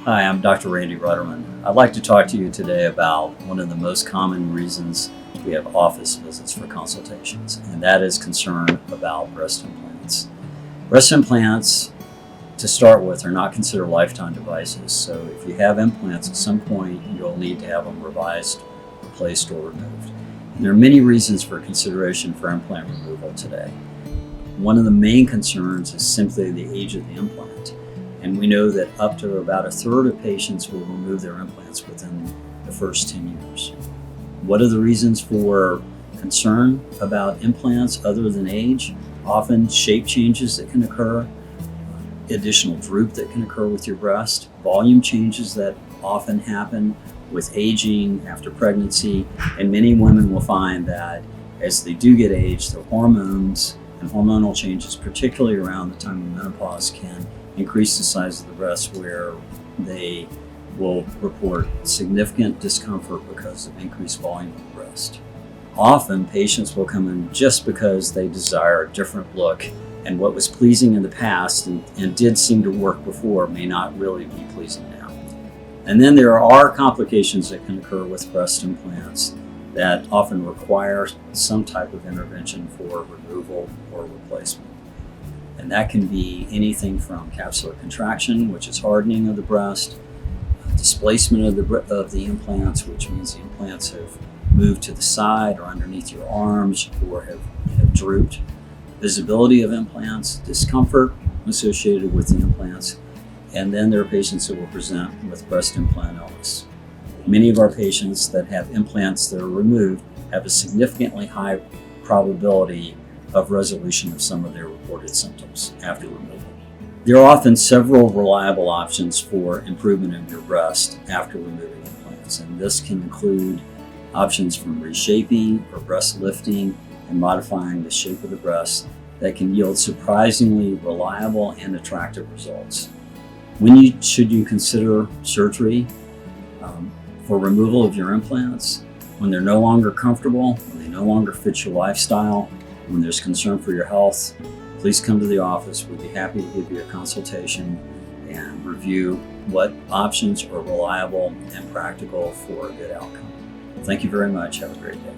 Hi, I'm Dr. Randy Rudderman. I'd like to talk to you today about one of the most common reasons we have office visits for consultations, and that is concern about breast implants. Breast implants, to start with, are not considered lifetime devices, so if you have implants at some point, you'll need to have them revised, replaced, or removed. And there are many reasons for consideration for implant removal today. One of the main concerns is simply the age of the implant. And we know that up to about a third of patients will remove their implants within the first 10 years. What are the reasons for concern about implants other than age? Often shape changes that can occur, additional droop that can occur with your breast, volume changes that often happen with aging after pregnancy, and many women will find that as they do get age, their hormones and hormonal changes, particularly around the time of menopause, can increase the size of the breast, where they will report significant discomfort because of increased volume of the breast. Often patients will come in just because they desire a different look, and what was pleasing in the past and did seem to work before may not really be pleasing now. And then there are complications that can occur with breast implants that often require some type of intervention for removal or replacement. And that can be anything from capsular contraction, which is hardening of the breast, displacement of the implants, which means the implants have moved to the side or underneath your arms or have drooped, visibility of implants, discomfort associated with the implants, and then there are patients who will present with breast implant illness. Many of our patients that have implants that are removed have a significantly high probability of resolution of some of their reported symptoms after removal. There are often several reliable options for improvement of your breast after removing implants, and this can include options from reshaping or breast lifting and modifying the shape of the breast that can yield surprisingly reliable and attractive results. When should you consider surgery for removal of your implants? When they're no longer comfortable, when they no longer fit your lifestyle, when there's concern for your health, please come to the office. We'd be happy to give you a consultation and review what options are reliable and practical for a good outcome. Thank you very much. Have a great day.